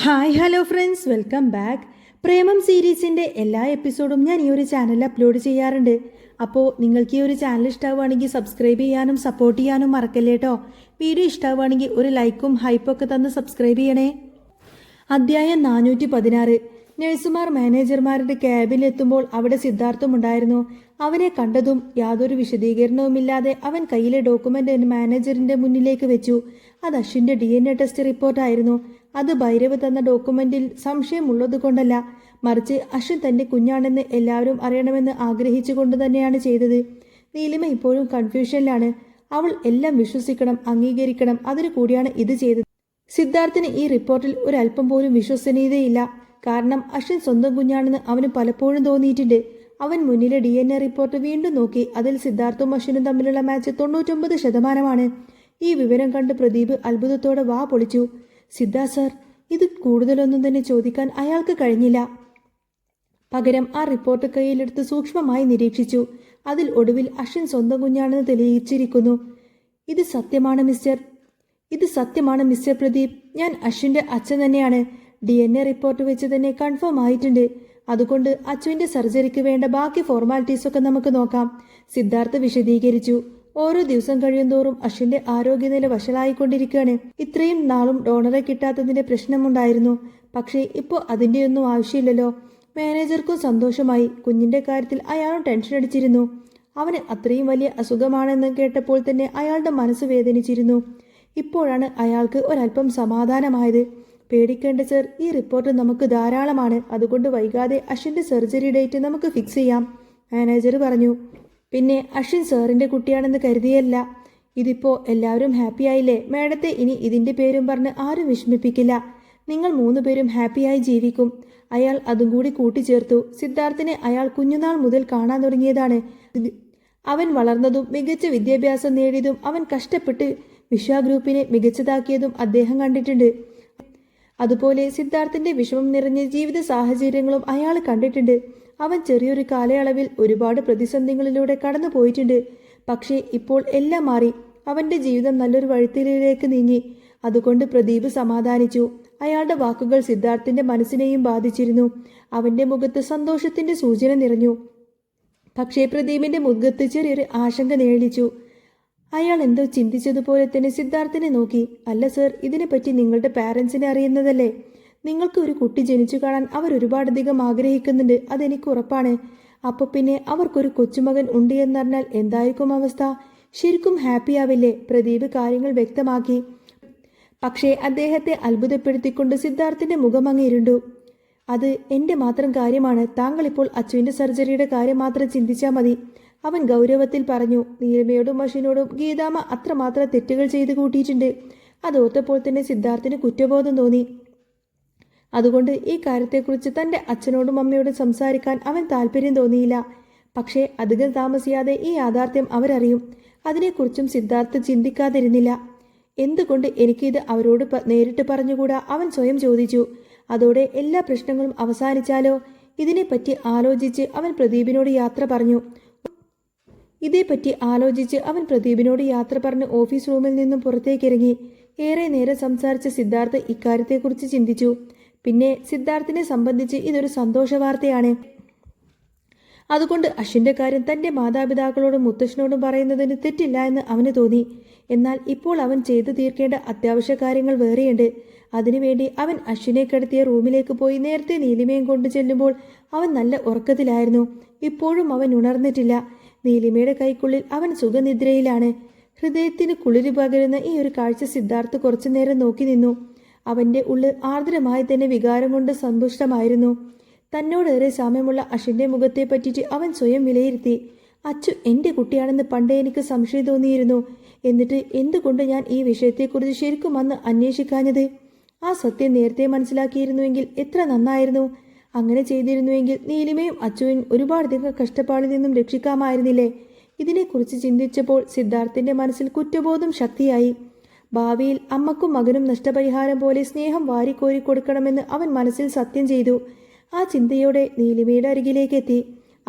Hi hello friends, welcome back. Premam സീരീസിൻ്റെ എല്ലാ എപ്പിസോഡും ഞാൻ ഈ ഒരു ചാനലിൽ അപ്ലോഡ് ചെയ്യാറുണ്ട്. അപ്പോൾ നിങ്ങൾക്ക് ഈ ഒരു ചാനൽ ഇഷ്ടമാവുകയാണെങ്കിൽ സബ്സ്ക്രൈബ് ചെയ്യാനും സപ്പോർട്ട് ചെയ്യാനും മറക്കല്ലേ കേട്ടോ. വീഡിയോ ഇഷ്ടമാവുകയാണെങ്കിൽ ഒരു ലൈക്കും ഹൈപ്പൊക്കെ തന്ന് സബ്സ്ക്രൈബ് ചെയ്യണേ. അധ്യായം 416. നഴ്സുമാർ മാനേജർമാരുടെ ക്യാബിലെത്തുമ്പോൾ അവിടെ സിദ്ധാർത്ഥം ഉണ്ടായിരുന്നു. അവനെ കണ്ടതും യാതൊരു വിശദീകരണവുമില്ലാതെ അവൻ കയ്യിലെ ഡോക്യുമെന്റ് മാനേജറിന്റെ മുന്നിലേക്ക് വെച്ചു. അത് അശ്വിന്റെ DNA ടെസ്റ്റ് റിപ്പോർട്ടായിരുന്നു. അത് ഭൈരവ് തന്ന ഡോക്യുമെന്റിൽ സംശയമുള്ളത് കൊണ്ടല്ല, മറിച്ച് അശ്വിൻ തന്റെ കുഞ്ഞാണെന്ന് എല്ലാവരും അറിയണമെന്ന് ആഗ്രഹിച്ചുകൊണ്ട് തന്നെയാണ് ചെയ്തത്. നീലിമ ഇപ്പോഴും കൺഫ്യൂഷനിലാണ്. അവൾ എല്ലാം വിശ്വസിക്കണം, അംഗീകരിക്കണം, അതിനു കൂടിയാണ് ഇത് ചെയ്തത്. സിദ്ധാർത്ഥിന് ഈ റിപ്പോർട്ടിൽ ഒരല്പം പോലും വിശ്വസനീയതയില്ല. കാരണം അശ്വിൻ സ്വന്തം കുഞ്ഞാണെന്ന് അവന് പലപ്പോഴും തോന്നിയിട്ടുണ്ട്. അവൻ മുന്നിലെ DNA റിപ്പോർട്ട് വീണ്ടും നോക്കി. അതിൽ സിദ്ധാർത്ഥും അശ്വിനും തമ്മിലുള്ള മാച്ച് 99%. ഈ വിവരം കണ്ട് പ്രദീപ് അത്ഭുതത്തോടെ വാ പൊളിച്ചു. സിദ്ധാർത്ഥ് സർ, ഇത് കൂടുതലൊന്നും തന്നെ ചോദിക്കാൻ അയാൾക്ക് കഴിഞ്ഞില്ല. പകരം ആ റിപ്പോർട്ട് കയ്യിലെടുത്ത് സൂക്ഷ്മമായി നിരീക്ഷിച്ചു. അതിൽ ഒടുവിൽ അശ്വിൻ സ്വന്തം കുഞ്ഞാണെന്ന് തെളിയിച്ചിരിക്കുന്നു. ഇത് സത്യമാണ് മിസ്റ്റർ പ്രദീപ്. ഞാൻ അശ്വിന്റെ അച്ഛൻ തന്നെയാണ്. DNA റിപ്പോർട്ട് വെച്ച് തന്നെ കൺഫേം ആയിട്ടുണ്ട്. അതുകൊണ്ട് അച്ഛൻ്റെ സർജറിക്ക് വേണ്ട ബാക്കി ഫോർമാലിറ്റീസൊക്കെ നമുക്ക് നോക്കാം, സിദ്ധാർത്ഥ് വിശദീകരിച്ചു. ഓരോ ദിവസം കഴിയുന്തോറും അശ്വിന്റെ ആരോഗ്യനില വഷളായിക്കൊണ്ടിരിക്കുകയാണ്. ഇത്രയും നാളും ഡോണറെ കിട്ടാത്തതിന്റെ പ്രശ്നമുണ്ടായിരുന്നു. പക്ഷേ ഇപ്പോൾ അതിൻ്റെയൊന്നും ആവശ്യമില്ലല്ലോ. മാനേജർക്കും സന്തോഷമായി. കുഞ്ഞിന്റെ കാര്യത്തിൽ അയാളും ടെൻഷൻ അടിച്ചിരുന്നു. അവന് അത്രയും വലിയ അസുഖമാണെന്ന് കേട്ടപ്പോൾ തന്നെ അയാളുടെ മനസ്സ് വേദനിച്ചിരുന്നു. ഇപ്പോഴാണ് അയാൾക്ക് ഒരല്പം സമാധാനമായത്. പേടിക്കേണ്ട സർ, ഈ റിപ്പോർട്ട് നമുക്ക് ധാരാളമാണ്. അതുകൊണ്ട് വൈകാതെ അശ്വിന്റെ സർജറി ഡേറ്റ് നമുക്ക് ഫിക്സ് ചെയ്യാം, മാനേജർ പറഞ്ഞു. പിന്നെ അശ്വിൻ സാറിന്റെ കുട്ടിയാണെന്ന് കരുതിയല്ല. ഇതിപ്പോ എല്ലാവരും ഹാപ്പി ആയില്ലേ? മാഡത്തെ ഇനി ഇതിന്റെ പേരും പറഞ്ഞ് ആരും വിഷമിപ്പിക്കില്ല. നിങ്ങൾ 3 പേരും ഹാപ്പിയായി ജീവിക്കും. അയാൾ അതും കൂടി കൂട്ടിച്ചേർത്തു. സിദ്ധാർത്ഥിനെ അയാൾ കുഞ്ഞുനാൾ മുതൽ കാണാൻ തുടങ്ങിയതാണ്. അവൻ വളർന്നതും മികച്ച വിദ്യാഭ്യാസം നേടിയതും അവൻ കഷ്ടപ്പെട്ട് വിശ്വ ഗ്രൂപ്പിനെ മികച്ചതാക്കിയതും അദ്ദേഹം കണ്ടിട്ടുണ്ട്. അതുപോലെ സിദ്ധാർത്ഥിന്റെ വിഷമം നിറഞ്ഞ ജീവിത സാഹചര്യങ്ങളും അയാൾ കണ്ടിട്ടുണ്ട്. അവൻ ചെറിയൊരു കാലയളവിൽ ഒരുപാട് പ്രതിസന്ധികളിലൂടെ കടന്നു പോയിട്ടുണ്ട്. പക്ഷേ ഇപ്പോൾ എല്ലാം മാറി. അവന്റെ ജീവിതം നല്ലൊരു വഴിത്തിരിയിലേക്ക് നീങ്ങി. അതുകൊണ്ട് പ്രദീപ് സമാധാനിച്ചു. അയാളുടെ വാക്കുകൾ സിദ്ധാർത്ഥിന്റെ മനസ്സിനെയും ബാധിച്ചിരുന്നു. അവന്റെ മുഖത്ത് സന്തോഷത്തിന്റെ സൂചന നിറഞ്ഞു. പക്ഷേ പ്രദീപിന്റെ മുഖത്ത് ചെറിയൊരു ആശങ്ക നേളിച്ചു. അയാൾ എന്തോ ചിന്തിച്ചതുപോലെ തന്നെ സിദ്ധാർത്ഥിനെ നോക്കി. അല്ല സർ, ഇതിനെപ്പറ്റി നിങ്ങളുടെ പാരൻസിനെ അറിയുന്നതല്ലേ? നിങ്ങൾക്ക് ഒരു കുട്ടി ജനിച്ചു കാണാൻ അവർ ഒരുപാടധികം ആഗ്രഹിക്കുന്നുണ്ട്, അതെനിക്ക് ഉറപ്പാണ്. അപ്പൊ പിന്നെ അവർക്കൊരു കൊച്ചുമകൻ ഉണ്ട് എന്നറിഞ്ഞാൽ എന്തായിരിക്കും അവസ്ഥ? ശരിക്കും ഹാപ്പിയാവില്ലേ? പ്രദീപ് കാര്യങ്ങൾ വ്യക്തമാക്കി. പക്ഷേ അദ്ദേഹത്തെ അത്ഭുതപ്പെടുത്തിക്കൊണ്ട് സിദ്ധാർത്ഥിന്റെ മുഖമങ്ങ് ഇരുണ്ടു. അത് എന്റെ മാത്രം കാര്യമാണ്. താങ്കൾ ഇപ്പോൾ അച്ചുവിന്റെ സർജറിയുടെ കാര്യം മാത്രം ചിന്തിച്ചാൽ മതി, അവൻ ഗൗരവത്തിൽ പറഞ്ഞു. നീലിമയോടും അശ്വിനോടും ഗീതാമ്മ അത്രമാത്രം തെറ്റുകൾ ചെയ്തു കൂട്ടിയിട്ടുണ്ട്. അതോർത്തപ്പോൾ തന്നെ സിദ്ധാർത്ഥിന് കുറ്റബോധം തോന്നി. അതുകൊണ്ട് ഈ കാര്യത്തെക്കുറിച്ച് തന്റെ അച്ഛനോടും അമ്മയോടും സംസാരിക്കാൻ അവൻ താല്പര്യം തോന്നിയില്ല. പക്ഷേ അധികം താമസിയാതെ ഈ യാഥാർത്ഥ്യം അവരറിയും. അതിനെക്കുറിച്ചും സിദ്ധാർത്ഥ് ചിന്തിക്കാതിരുന്നില്ല. എന്തുകൊണ്ട് എനിക്കിത് അവരോട് നേരിട്ട് പറഞ്ഞുകൂടാ? അവൻ സ്വയം ചോദിച്ചു. അതോടെ എല്ലാ പ്രശ്നങ്ങളും അവസാനിച്ചാലോ? ഇതിനെപ്പറ്റി ആലോചിച്ച് അവൻ പ്രദീപിനോട് യാത്ര പറഞ്ഞു. ഓഫീസ് റൂമിൽ നിന്നും പുറത്തേക്കിറങ്ങി. ഏറെ നേരം സംസാരിച്ച സിദ്ധാർത്ഥ് ഇക്കാര്യത്തെക്കുറിച്ച് ചിന്തിച്ചു. പിന്നെ സിദ്ധാർത്ഥിനെ സംബന്ധിച്ച് ഇതൊരു സന്തോഷ വാർത്തയാണ്. അതുകൊണ്ട് അശ്വിന്റെ കാര്യം തന്റെ മാതാപിതാക്കളോടും മുത്തശ്ശനോടും പറയുന്നതിന് തെറ്റില്ല എന്ന് അവന് തോന്നി. എന്നാൽ ഇപ്പോൾ അവൻ ചെയ്തു തീർക്കേണ്ട അത്യാവശ്യ കാര്യങ്ങൾ വേറെയുണ്ട്. അതിനുവേണ്ടി അവൻ അശ്വിനെ കിടത്തിയ റൂമിലേക്ക് പോയി. നേരത്തെ നീലിമയും കൊണ്ടു ചെല്ലുമ്പോൾ അവൻ നല്ല ഉറക്കത്തിലായിരുന്നു. ഇപ്പോഴും അവൻ ഉണർന്നിട്ടില്ല. നീലിമയുടെ കൈക്കുള്ളിൽ അവൻ സുഖനിദ്രയിലാണ്. ഹൃദയത്തിന് കുളിര് പകരുന്ന ഈ ഒരു കാഴ്ച സിദ്ധാർത്ഥ് കുറച്ചുനേരം നോക്കി നിന്നു. അവന്റെ ഉള്ളിൽ ആർദ്രമായി തന്നെ വികാരം കൊണ്ട് സന്തുഷ്ടമായിരുന്നു. തന്നോടേറെ സാമ്യമുള്ള അശ്വിന്റെ മുഖത്തെ പറ്റിയിട്ട് അവൻ സ്വയം വിലയിരുത്തി. അച്ചു എന്റെ കുട്ടിയാണെന്ന് പണ്ടേ എനിക്ക് സംശയം തോന്നിയിരുന്നു. എന്നിട്ട് എന്തുകൊണ്ട് ഞാൻ ഈ വിഷയത്തെക്കുറിച്ച് ശരിക്കും അന്ന് അന്വേഷിക്കാഞ്ഞത്? ആ സത്യം നേരത്തെ മനസ്സിലാക്കിയിരുന്നുവെങ്കിൽ എത്ര നന്നായിരുന്നു. അങ്ങനെ ചെയ്തിരുന്നുവെങ്കിൽ നീലിമയും അച്ചുവിൻ ഒരുപാടധികം കഷ്ടപ്പാടിൽ നിന്നും രക്ഷിക്കാമായിരുന്നില്ലേ? ഇതിനെക്കുറിച്ച് ചിന്തിച്ചപ്പോൾ സിദ്ധാർത്ഥിന്റെ മനസ്സിൽ കുറ്റബോധം ശക്തിയായി. ഭാവിയിൽ അമ്മക്കും മകനും നഷ്ടപരിഹാരം പോലെ സ്നേഹം വാരിക്കോരി കൊടുക്കണമെന്ന് അവൻ മനസ്സിൽ സത്യം ചെയ്തു. ആ ചിന്തയോടെ നീലിമയുടെ അരികിലേക്ക് എത്തി.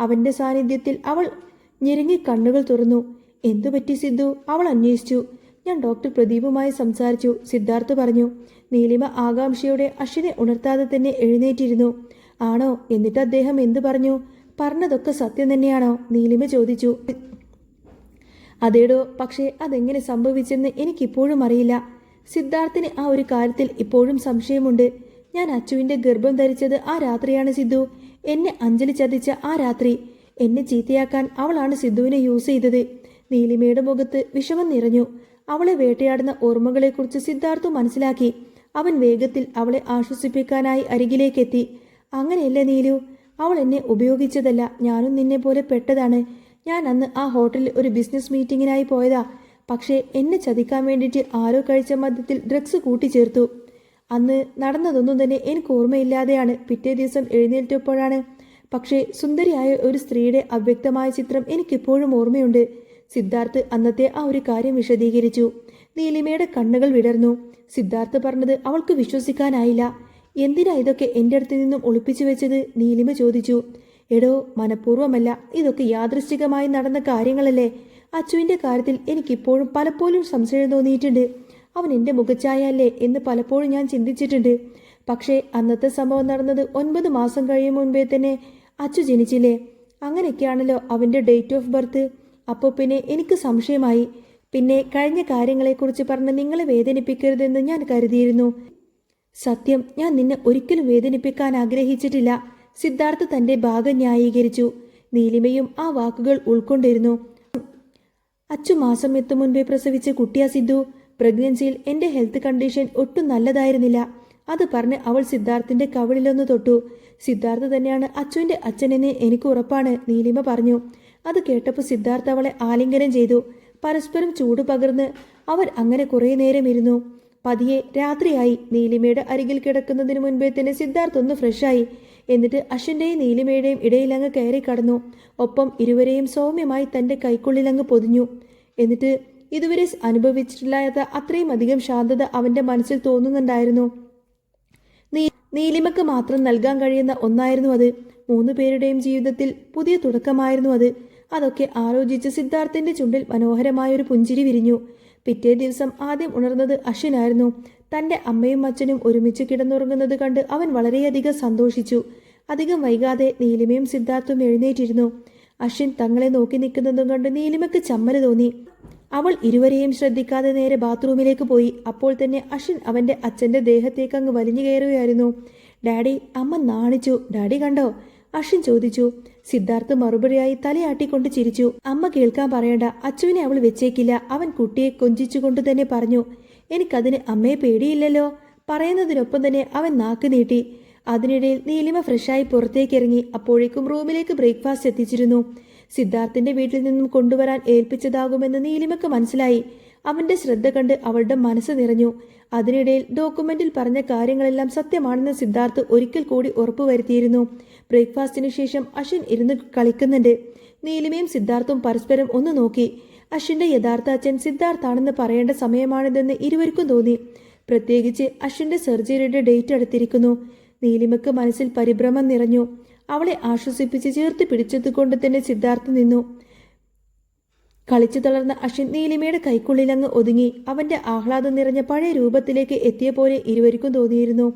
അവന്റെ സാന്നിധ്യത്തിൽ അവൾ ഞെരുങ്ങി കണ്ണുകൾ തുറന്നു. എന്തുപറ്റി സിദ്ധു? അവൾ അന്വേഷിച്ചു. ഞാൻ ഡോക്ടർ പ്രദീപുമായി സംസാരിച്ചു, സിദ്ധാർത്ഥ് പറഞ്ഞു. നീലിമ ആകാംക്ഷയോടെ അശ്വിനെ ഉണർത്താതെ തന്നെ എഴുന്നേറ്റിരുന്നു. ആണോ? എന്നിട്ട് അദ്ദേഹം എന്തു പറഞ്ഞു? പറഞ്ഞതൊക്കെ സത്യം തന്നെയാണോ? നീലിമ ചോദിച്ചു. അതേടോ, പക്ഷേ അതെങ്ങനെ സംഭവിച്ചെന്ന് എനിക്കിപ്പോഴും അറിയില്ല. സിദ്ധാർത്ഥിന് ആ ഒരു കാര്യത്തിൽ ഇപ്പോഴും സംശയമുണ്ട്. ഞാൻ അച്ചുവിന്റെ ഗർഭം ധരിച്ചത് ആ രാത്രിയാണ് സിദ്ധു. എന്നെ അഞ്ജലി ചതിച്ച ആ രാത്രി. എന്നെ ചീത്തയാക്കാൻ അവളാണ് സിദ്ധുവിനെ യൂസ് ചെയ്തത്. നീലിമയുടെ മുഖത്ത് വിഷമം നിറഞ്ഞു. അവളെ വേട്ടയാടുന്ന ഓർമ്മകളെക്കുറിച്ച് സിദ്ധാർത്ഥു മനസ്സിലാക്കി. അവൻ വേഗത്തിൽ അവളെ ആശ്വസിപ്പിക്കാനായി അരികിലേക്കെത്തി. അങ്ങനെയല്ല നീലു, അവൾ എന്നെ ഉപയോഗിച്ചതല്ല. ഞാനും നിന്നെ പോലെ പെട്ടതാണ്. ഞാൻ അന്ന് ആ ഹോട്ടലിൽ ഒരു ബിസിനസ് മീറ്റിങ്ങിനായി പോയതാ. പക്ഷേ എന്നെ ചതിക്കാൻ വേണ്ടിയിട്ട് ആരോ കഴിച്ച മദ്യത്തിൽ ഡ്രഗ്സ് കൂട്ടിച്ചേർത്തു. അന്ന് നടന്നതൊന്നും തന്നെ എനിക്ക് ഓർമ്മയില്ലാതെയാണ്. പിറ്റേ ദിവസം എഴുന്നേറ്റപ്പോഴാണ്. പക്ഷേ സുന്ദരിയായ ഒരു സ്ത്രീയുടെ അവ്യക്തമായ ചിത്രം എനിക്കിപ്പോഴും ഓർമ്മയുണ്ട്. സിദ്ധാർത്ഥ് അന്നത്തെ ആ ഒരു കാര്യം വിശദീകരിച്ചു. നീലിമയുടെ കണ്ണുകൾ വിടർന്നു. സിദ്ധാർത്ഥ് പറഞ്ഞത് അവൾക്ക് വിശ്വസിക്കാനായില്ല. എന്തിനാ ഇതൊക്കെ എൻ്റെ അടുത്ത് നിന്നും ഒളിപ്പിച്ചു വെച്ചത്? നീലിമ ചോദിച്ചു. എടോ, മനഃപൂർവ്വമല്ല. ഇതൊക്കെ യാദൃശ്ചികമായി നടന്ന കാര്യങ്ങളല്ലേ. അച്ചുവിൻ്റെ കാര്യത്തിൽ എനിക്കിപ്പോഴും പലപ്പോഴും സംശയം തോന്നിയിട്ടുണ്ട്. അവൻ എൻ്റെ മുഖച്ഛായല്ലേ എന്ന് പലപ്പോഴും ഞാൻ ചിന്തിച്ചിട്ടുണ്ട്. പക്ഷേ അന്നത്തെ സംഭവം നടന്നത് 9 മാസം കഴിയും മുൻപേ തന്നെ അച്ചു ജനിച്ചില്ലേ? അങ്ങനെയൊക്കെയാണല്ലോ അവൻ്റെ ഡേറ്റ് ഓഫ് ബർത്ത്. അപ്പോൾ പിന്നെ എനിക്ക് സംശയമായി. പിന്നെ കഴിഞ്ഞ കാര്യങ്ങളെക്കുറിച്ച് പറഞ്ഞ് നിങ്ങളെ വേദനിപ്പിക്കരുതെന്ന് ഞാൻ കരുതിയിരുന്നു. സത്യം, ഞാൻ നിന്നെ ഒരിക്കലും വേദനിപ്പിക്കാൻ ആഗ്രഹിച്ചിട്ടില്ല. സിദ്ധാർത്ഥ് തൻ്റെ ഭാഗം ന്യായീകരിച്ചു. നീലിമയും ആ വാക്കുകൾ ഉൾക്കൊണ്ടിരുന്നു. അച്ചു മാസം എത്തും മുൻപേ പ്രസവിച്ച കുട്ടിയാ സിദ്ധു. പ്രഗ്നൻസിയിൽ എൻ്റെ ഹെൽത്ത് കണ്ടീഷൻ ഒട്ടും നല്ലതായിരുന്നില്ല. അത് പറഞ്ഞ് അവൾ സിദ്ധാർത്ഥിന്റെ കവിളിലൊന്ന് തൊട്ടു. സിദ്ധാർത്ഥ് തന്നെയാണ് അച്ചുവിൻ്റെ അച്ഛനെന്ന് എനിക്ക് ഉറപ്പാണ്, നീലിമ പറഞ്ഞു. അത് കേട്ടപ്പോൾ സിദ്ധാർത്ഥ് അവളെ ആലിംഗനം ചെയ്തു. പരസ്പരം ചൂട് പകർന്ന് അവർ അങ്ങനെ കുറേ നേരം ഇരുന്നു. പതിയെ രാത്രിയായി. നീലിമയുടെ അരികിൽ കിടക്കുന്നതിന് മുൻപേ തന്നെ സിദ്ധാർത്ഥ് ഒന്ന് ഫ്രഷായി. എന്നിട്ട് അശ്വിൻ്റെയും നീലിമയുടെയും ഇടയിലങ്ങ് കയറി കടന്നു. ഒപ്പം ഇരുവരെയും സൗമ്യമായി തൻ്റെ കൈക്കുള്ളിലങ്ങ് പൊതിഞ്ഞു. എന്നിട്ട് ഇതുവരെ അനുഭവിച്ചിട്ടില്ലാത്ത അത്രയും അധികം ശാന്തത അവൻ്റെ മനസ്സിൽ തോന്നുന്നുണ്ടായിരുന്നു. നീലിമക്ക് മാത്രം നൽകാൻ കഴിയുന്ന ഒന്നായിരുന്നു അത്. 3 പേരുടെയും ജീവിതത്തിൽ പുതിയ തുടക്കമായിരുന്നു അത്. അതൊക്കെ ആലോചിച്ച് സിദ്ധാർത്ഥിന്റെ ചുണ്ടിൽ മനോഹരമായൊരു പുഞ്ചിരി വിരിഞ്ഞു. പിറ്റേ ദിവസം ആദ്യം ഉണർന്നത് അശ്വിനായിരുന്നു. തൻ്റെ അമ്മയും അച്ഛനും ഒരുമിച്ച് കിടന്നുറങ്ങുന്നത് കണ്ട് അവൻ വളരെയധികം സന്തോഷിച്ചു. അധികം വൈകാതെ നീലിമയും സിദ്ധാർത്ഥും എഴുന്നേറ്റിരുന്നു. അശ്വിൻ തങ്ങളെ നോക്കി നിൽക്കുന്നതും കണ്ട് നീലിമയ്ക്ക് ചമ്മല് തോന്നി. അവൾ ഇരുവരെയും ശ്രദ്ധിക്കാതെ നേരെ ബാത്റൂമിലേക്ക് പോയി. അപ്പോൾ തന്നെ അശ്വിൻ അവൻ്റെ അച്ഛൻ്റെ ദേഹത്തേക്ക് അങ്ങ് വലിഞ്ഞു കയറുകയായിരുന്നു. ഡാഡി, അമ്മ നാണിച്ചു. ഡാഡി കണ്ടോ? അശ്വിൻ ചോദിച്ചു. സിദ്ധാർത്ഥ് മറുപടിയായി തലയാട്ടിക്കൊണ്ട് ചിരിച്ചു. അമ്മ കേൾക്കാൻ പറയണ്ട, അച്ചുവിനെ അവൾ വെച്ചേക്കില്ല. അവൻ കുട്ടിയെ കൊഞ്ചിച്ചുകൊണ്ട് തന്നെ പറഞ്ഞു. എനിക്കതിന് അമ്മയെ പേടിയില്ലല്ലോ. പറയുന്നതിനൊപ്പം തന്നെ അവൻ നാക്ക് നീട്ടി. അതിനിടയിൽ നീലിമ ഫ്രഷായി പുറത്തേക്കിറങ്ങി. അപ്പോഴേക്കും റൂമിലേക്ക് ബ്രേക്ക്ഫാസ്റ്റ് എത്തിച്ചിരുന്നു. സിദ്ധാർത്ഥിന്റെ വീട്ടിൽ നിന്നും കൊണ്ടുവരാൻ ഏൽപ്പിച്ചതാകുമെന്ന് നീലിമക്ക് മനസ്സിലായി. അവന്റെ ശ്രദ്ധ കണ്ട് അവളുടെ മനസ്സ് നിറഞ്ഞു. അതിനിടയിൽ ഡോക്യുമെന്റിൽ പറഞ്ഞ കാര്യങ്ങളെല്ലാം സത്യമാണെന്ന് സിദ്ധാർത്ഥ് ഒരിക്കൽ കൂടി ഉറപ്പുവരുത്തിയിരുന്നു. ബ്രേക്ക്ഫാസ്റ്റിനു ശേഷം അശ്വിൻ ഇരുന്ന് കളിക്കുന്നുണ്ട്. നീലിമയും സിദ്ധാർത്ഥും പരസ്പരം ഒന്ന് നോക്കി. അശ്വിന്റെ യഥാർത്ഥ അച്ഛൻ സിദ്ധാർത്ഥാണെന്ന് പറയേണ്ട സമയമാണിതെന്ന് ഇരുവർക്കും തോന്നി. പ്രത്യേകിച്ച് അശ്വിന്റെ സർജറിയുടെ ഡേറ്റ് അടുത്തിരിക്കുന്നു. നീലിമക്ക് മനസ്സിൽ പരിഭ്രമം നിറഞ്ഞു. അവളെ ആശ്വസിപ്പിച്ച് ചേർത്ത് പിടിച്ചതുകൊണ്ട് തന്നെ സിദ്ധാർത്ഥ് നിന്നു. കളിച്ചു തളർന്ന അശ്വിൻ നീലിമയുടെ കൈക്കുള്ളിലങ്ങ് ഒതുങ്ങി. അവന്റെ ആഹ്ലാദം നിറഞ്ഞ പഴയ രൂപത്തിലേക്ക് എത്തിയ പോലെ ഇരുവർക്കും തോന്നിയിരുന്നു.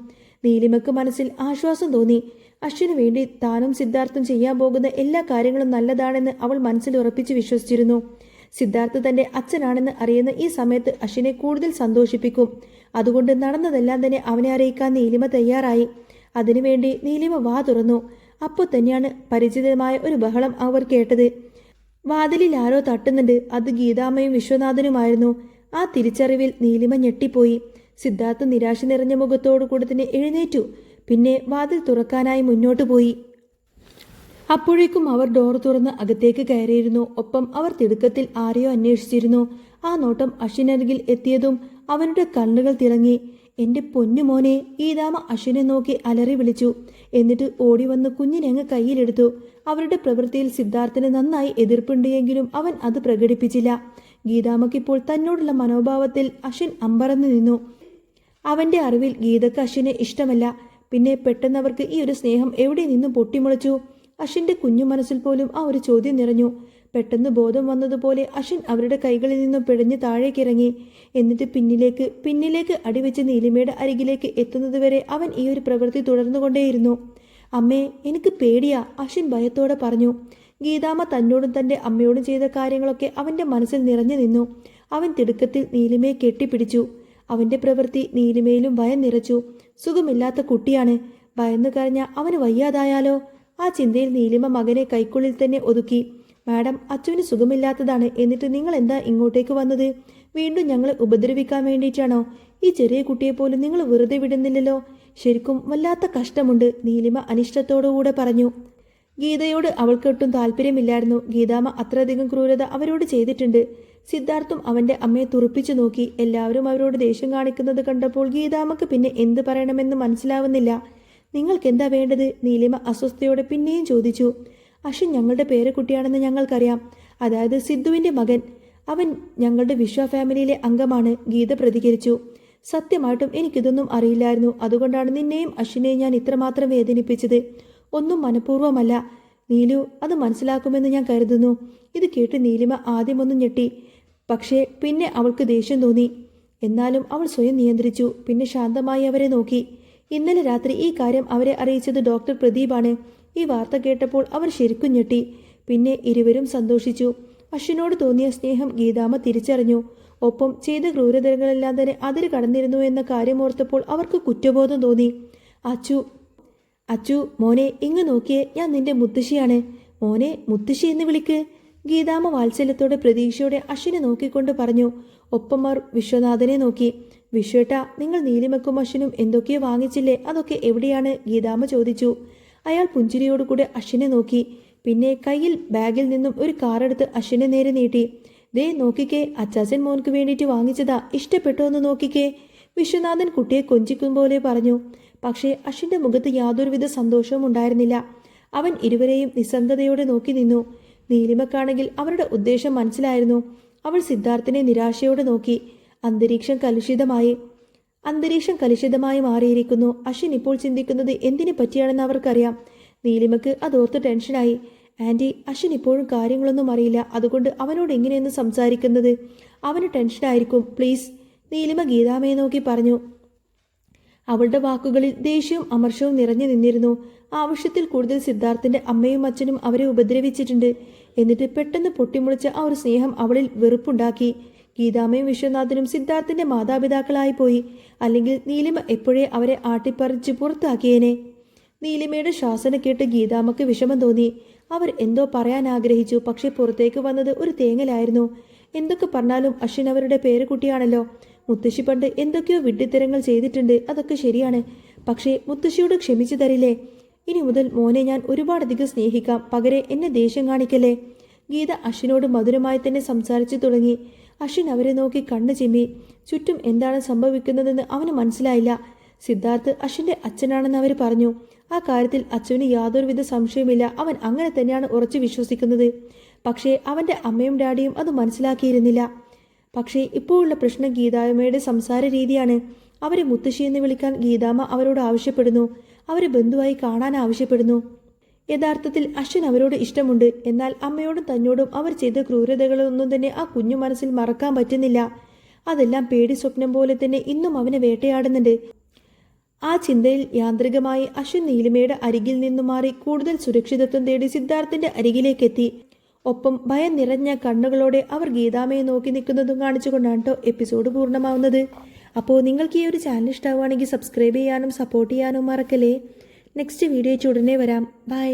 നീലിമക്ക് മനസ്സിൽ ആശ്വാസം തോന്നി. അശ്വിന് വേണ്ടി താനും സിദ്ധാർത്ഥും ചെയ്യാൻ പോകുന്ന എല്ലാ കാര്യങ്ങളും നല്ലതാണെന്ന് അവൾ മനസ്സിൽ ഉറപ്പിച്ച് വിശ്വസിച്ചിരുന്നു. സിദ്ധാർത്ഥ് തന്റെ അച്ഛനാണെന്ന് അറിയുന്ന ഈ സമയത്ത് അശ്വിനെ കൂടുതൽ സന്തോഷിപ്പിക്കും. അതുകൊണ്ട് നടന്നതെല്ലാം തന്നെ അവനെ അറിയിക്കാൻ നീലിമ തയ്യാറായി. അതിനുവേണ്ടി നീലിമ വാ തുറന്നു. അപ്പോൾ തന്നെയാണ് പരിചിതമായ ഒരു ബഹളം അവർ കേട്ടത്. വാതിലിൽ ആരോ തട്ടുന്നുണ്ട്. അത് ഗീതാമ്മയും വിശ്വനാഥനുമായിരുന്നു. ആ തിരിച്ചറിവിൽ നീലിമ ഞെട്ടിപ്പോയി. സിദ്ധാർത്ഥ് നിരാശ നിറഞ്ഞ മുഖത്തോടു കൂടി തന്നെ എഴുന്നേറ്റു. പിന്നെ വാതിൽ തുറക്കാനായി മുന്നോട്ടു പോയി. അപ്പോഴേക്കും അവർ ഡോർ തുറന്ന് അകത്തേക്ക് കയറിയിരുന്നു. ഒപ്പം അവർ തിടുക്കത്തിൽ ആരെയോ അന്വേഷിച്ചിരുന്നു. ആ നോട്ടം അശ്വിനരികിൽ എത്തിയതും അവനുടെ കണ്ണുകൾ തിളങ്ങി. എന്റെ പൊന്നുമോനെ! ഗീതാമ്മ അശ്വിനെ നോക്കി അലറി വിളിച്ചു. എന്നിട്ട് ഓടി വന്ന് കുഞ്ഞിനെ അങ്ങ് കയ്യിലെടുത്തു. അവരുടെ പ്രവൃത്തിയിൽ സിദ്ധാർത്ഥിന് നന്നായി എതിർപ്പുണ്ടെങ്കിലും അവൻ അത് പ്രകടിപ്പിച്ചില്ല. ഗീതാമ്മയ്ക്കിപ്പോൾ തന്നോടുള്ള മനോഭാവത്തിൽ അശ്വിൻ അമ്പരന്ന് നിന്നു. അവന്റെ അറിവിൽ ഗീതക്ക് അശ്വിനെ ഇഷ്ടമല്ല. പിന്നെ പെട്ടെന്നവർക്ക് ഈ ഒരു സ്നേഹം എവിടെ നിന്നും പൊട്ടിമുളച്ചു? അശ്വിന്റെ കുഞ്ഞു മനസ്സിൽ പോലും ആ ഒരു ചോദ്യം നിറഞ്ഞു. പെട്ടെന്ന് ബോധം വന്നതുപോലെ അശ്വിൻ അവരുടെ കൈകളിൽ നിന്നും പിഴഞ്ഞ് താഴേക്കിറങ്ങി. എന്നിട്ട് പിന്നിലേക്ക് അടിവെച്ച് നീലിമയുടെ അരികിലേക്ക് എത്തുന്നതുവരെ അവൻ ഈ ഒരു പ്രവൃത്തി തുടർന്നുകൊണ്ടേയിരുന്നു. അമ്മേ, എനിക്ക് പേടിയാ, അശ്വിൻ ഭയത്തോടെ പറഞ്ഞു. ഗീതാമ്മ തന്നോടും തൻ്റെ അമ്മയോടും ചെയ്ത കാര്യങ്ങളൊക്കെ അവൻ്റെ മനസ്സിൽ നിറഞ്ഞു നിന്നു. അവൻ തിടുക്കത്തിൽ നീലിമയെ കെട്ടിപ്പിടിച്ചു. അവൻ്റെ പ്രവൃത്തി നീലിമയിലും ഭയം നിറച്ചു. സുഖമില്ലാത്ത കുട്ടിയാണ്, ഭയന്നു കരഞ്ഞ അവന് വയ്യാതായാലോ? ആ ചിന്തയിൽ നീലിമ മകനെ കൈക്കുള്ളിൽ തന്നെ ഒതുക്കി. മാഡം, അച്ചുവിന് സുഖമില്ലാത്തതാണ്. എന്നിട്ട് നിങ്ങൾ എന്താ ഇങ്ങോട്ടേക്ക് വന്നത്? വീണ്ടും ഞങ്ങളെ ഉപദ്രവിക്കാൻ വേണ്ടിയിട്ടാണോ? ഈ ചെറിയ കുട്ടിയെപ്പോലും നിങ്ങൾ വെറുതെ വിടുന്നില്ലല്ലോ. ശരിക്കും വല്ലാത്ത കഷ്ടമുണ്ട്, നീലിമ അനിഷ്ടത്തോടുകൂടെ പറഞ്ഞു. ഗീതയോട് അവൾക്കൊട്ടും താല്പര്യമില്ലായിരുന്നു. ഗീതാമ്മ അത്രയധികം ക്രൂരത അവരോട് ചെയ്തിട്ടുണ്ട്. സിദ്ധാർത്ഥും അവൻ്റെ അമ്മയെ തുറപ്പിച്ചു നോക്കി. എല്ലാവരും അവരോട് ദേഷ്യം കാണിക്കുന്നത് കണ്ടപ്പോൾ ഗീതാമ്മക്ക് പിന്നെ എന്ത് പറയണമെന്ന് മനസ്സിലാവുന്നില്ല. നിങ്ങൾക്കെന്താ വേണ്ടത്? നീലിമ അസ്വസ്ഥയോടെ പിന്നെയും ചോദിച്ചു. അശ്വിൻ ഞങ്ങളുടെ പേരക്കുട്ടിയാണെന്ന് ഞങ്ങൾക്കറിയാം. അതായത് സിദ്ധുവിൻ്റെ മകൻ. അവൻ ഞങ്ങളുടെ വിശ്വ ഫാമിലിയിലെ അംഗമാണ്, ഗീത പ്രതികരിച്ചു. സത്യമായിട്ടും എനിക്കിതൊന്നും അറിയില്ലായിരുന്നു. അതുകൊണ്ടാണ് നിന്നെയും അശ്വിനെയും ഞാൻ ഇത്രമാത്രം വേദനിപ്പിച്ചത്. ഒന്നും മനഃപൂർവ്വമല്ല. നീലു അത് മനസ്സിലാക്കുമെന്ന് ഞാൻ കരുതുന്നു. ഇത് കേട്ട് നീലിമ ആദ്യമൊന്നും ഞെട്ടി. പക്ഷേ പിന്നെ അവൾക്ക് ദേഷ്യം തോന്നി. എന്നാലും അവൾ സ്വയം നിയന്ത്രിച്ചു. പിന്നെ ശാന്തമായി അവരെ നോക്കി. ഇന്നലെ രാത്രി ഈ കാര്യം അവരെ അറിയിച്ചത് ഡോക്ടർ പ്രദീപാണ്. ഈ വാർത്ത കേട്ടപ്പോൾ അവർ ശരിക്കും ഞെട്ടി. പിന്നെ ഇരുവരും സന്തോഷിച്ചു. അശ്വിനോട് തോന്നിയ സ്നേഹം ഗീതാമ്മ തിരിച്ചറിഞ്ഞു. ഒപ്പം ചെയ്ത ക്രൂരതകളെല്ലാം തന്നെ അതിര് കടന്നിരുന്നു എന്ന കാര്യം ഓർത്തപ്പോൾ അവർക്ക് കുറ്റബോധം തോന്നി. അച്ചു മോനെ, ഇങ്ങ് നോക്കിയേ, ഞാൻ നിന്റെ മുത്തശ്ശിയാണ്. മോനെ, മുത്തശ്ശി എന്ന് വിളിക്ക്. ഗീതാമ്മ വാത്സല്യത്തോടെ പ്രതീക്ഷയോടെ അശ്വിനെ നോക്കിക്കൊണ്ട് പറഞ്ഞു. ഒപ്പം അവർ വിശ്വനാഥനെ നോക്കി. വിശ്വേട്ടാ, നിങ്ങൾ നീലിമക്കും അശ്വിനും എന്തൊക്കെയോ വാങ്ങിച്ചില്ലേ? അതൊക്കെ എവിടെയാണ്? ഗീതാമ്മ ചോദിച്ചു. അയാൾ പുഞ്ചിരിയോടുകൂടെ അശ്വിനെ നോക്കി. പിന്നെ കയ്യിൽ ബാഗിൽ നിന്നും ഒരു കാറെടുത്ത് അശ്വിനെ നേരെ നീട്ടി. ദേ നോക്കിക്കേ, അച്ചാച്ചൻ മോൻക്ക് വേണ്ടിയിട്ട് വാങ്ങിച്ചതാ, ഇഷ്ടപ്പെട്ടോ എന്ന് നോക്കിക്കേ. വിശ്വനാഥൻ കുട്ടിയെ കൊഞ്ചിക്കും പോലെ പറഞ്ഞു. പക്ഷേ അശ്വിൻ്റെ മുഖത്ത് യാതൊരുവിധ സന്തോഷവും ഉണ്ടായിരുന്നില്ല. അവൻ ഇരുവരെയും നിസ്സംഗതയോടെ നോക്കി നിന്നു. നീലിമക്കാണെങ്കിൽ അവരുടെ ഉദ്ദേശം മനസ്സിലായിരുന്നു. അവൾ സിദ്ധാർത്ഥിനെ നിരാശയോടെ നോക്കി. അന്തരീക്ഷം കലുഷിതമായി മാറിയിരിക്കുന്നു. അശ്വിൻ ഇപ്പോൾ ചിന്തിക്കുന്നത് എന്തിനെ പറ്റിയാണെന്ന് അവർക്കറിയാം. നീലിമക്ക് അതോർത്ത് ടെൻഷനായി. ആൻറ്റി, അശ്വിൻ ഇപ്പോഴും കാര്യങ്ങളൊന്നും അറിയില്ല. അതുകൊണ്ട് അവനോട് എങ്ങനെയെന്ന് സംസാരിക്കുന്നത്? അവന് ടെൻഷനായിരിക്കും. പ്ലീസ്, നീലിമ ഗീതാമ്മയെ നോക്കി പറഞ്ഞു. അവളുടെ വാക്കുകളിൽ ദേഷ്യവും അമർഷവും നിറഞ്ഞു നിന്നിരുന്നു. ആവശ്യത്തിൽ കൂടുതൽ സിദ്ധാർത്ഥിന്റെ അമ്മയും അച്ഛനും അവരെ ഉപദ്രവിച്ചിട്ടുണ്ട്. എന്നിട്ട് പെട്ടെന്ന് പൊട്ടിമുളിച്ച ആ ഒരു സ്നേഹം അവളിൽ വെറുപ്പുണ്ടാക്കി. ഗീതാമ്മയും വിശ്വനാഥനും സിദ്ധാർത്ഥിന്റെ മാതാപിതാക്കളായി പോയി. അല്ലെങ്കിൽ നീലിമ എപ്പോഴേ അവരെ ആട്ടിപ്പറിച്ച് പുറത്താക്കിയേനെ. നീലിമയുടെ ശ്വാസന കേട്ട് ഗീതാമ്മക്ക് വിഷമം തോന്നി. അവർ എന്തോ പറയാൻ ആഗ്രഹിച്ചു. പക്ഷെ പുറത്തേക്ക് വന്നത് ഒരു തേങ്ങലായിരുന്നു. എന്തൊക്കെ പറഞ്ഞാലും അശ്വിൻ അവരുടെ പേരക്കുട്ടിയാണല്ലോ. മുത്തശ്ശി പണ്ട് എന്തൊക്കെയോ വിഡ്ഢിത്തരങ്ങൾ ചെയ്തിട്ടുണ്ട്, അതൊക്കെ ശരിയാണ്. പക്ഷേ മുത്തശ്ശിയോട് ക്ഷമിച്ചു തരില്ലേ? ഇനി മുതൽ മോനെ ഞാൻ ഒരുപാടധികം സ്നേഹിക്കാം. പകരെ എന്നെ ദേഷ്യം കാണിക്കല്ലേ? ഗീത അശ്വിനോട് മധുരമായി തന്നെ സംസാരിച്ചു തുടങ്ങി. അശ്വിൻ അവരെ നോക്കി കണ്ണു ചിമ്മി. ചുറ്റും എന്താണ് സംഭവിക്കുന്നതെന്ന് അവന് മനസ്സിലായില്ല. സിദ്ധാർത്ഥ് അശ്വിൻ്റെ അച്ഛനാണെന്ന് അവർ പറഞ്ഞു. ആ കാര്യത്തിൽ അച്ഛന് യാതൊരുവിധ സംശയമില്ല. അവൻ അങ്ങനെ തന്നെയാണ് ഉറച്ചു വിശ്വസിക്കുന്നത്. പക്ഷേ അവൻ്റെ അമ്മയും ഡാഡിയും അത് മനസ്സിലാക്കിയിരുന്നില്ല. പക്ഷേ ഇപ്പോഴുള്ള പ്രശ്നം ഗീതാമ്മയുടെ സംസാര രീതിയാണ്. അവരെ മുത്തശ്ശി എന്ന് വിളിക്കാൻ ഗീതാമ്മ അവരോട് ആവശ്യപ്പെടുന്നു. അവരെ ബന്ധുവായി കാണാൻ ആവശ്യപ്പെടുന്നു. യഥാർത്ഥത്തിൽ അശ്വിൻ അവരോട് ഇഷ്ടമുണ്ട്. എന്നാൽ അമ്മയോടും തന്നോടും അവർ ചെയ്ത ക്രൂരതകളൊന്നും തന്നെ ആ കുഞ്ഞു മനസ്സിൽ മറക്കാൻ പറ്റുന്നില്ല. അതെല്ലാം പേടി സ്വപ്നം പോലെ തന്നെ ഇന്നും അവനെ വേട്ടയാടുന്നുണ്ട്. ആ ചിന്തയിൽ യാന്ത്രികമായി അശ്വിൻ നീലിമയുടെ അരികിൽ നിന്നു മാറി കൂടുതൽ സുരക്ഷിതത്വം തേടി സിദ്ധാർത്ഥിന്റെ അരികിലേക്കെത്തി. ഒപ്പം ഭയം നിറഞ്ഞ കണ്ണുകളോടെ അവർ ഗീതാമ്മയെ നോക്കി നിൽക്കുന്നതും കാണിച്ചുകൊണ്ടാണ് കേട്ടോ എപ്പിസോഡ് പൂർണ്ണമാവുന്നത്. അപ്പോൾ നിങ്ങൾക്ക് ഈ ഒരു ചാനൽ ഇഷ്ടമാവുകയാണെങ്കിൽ സബ്സ്ക്രൈബ് ചെയ്യാനും സപ്പോർട്ട് ചെയ്യാനും മറക്കല്ലേ. നെക്സ്റ്റ് വീഡിയോ ഉടനെ വരാം. ബൈ.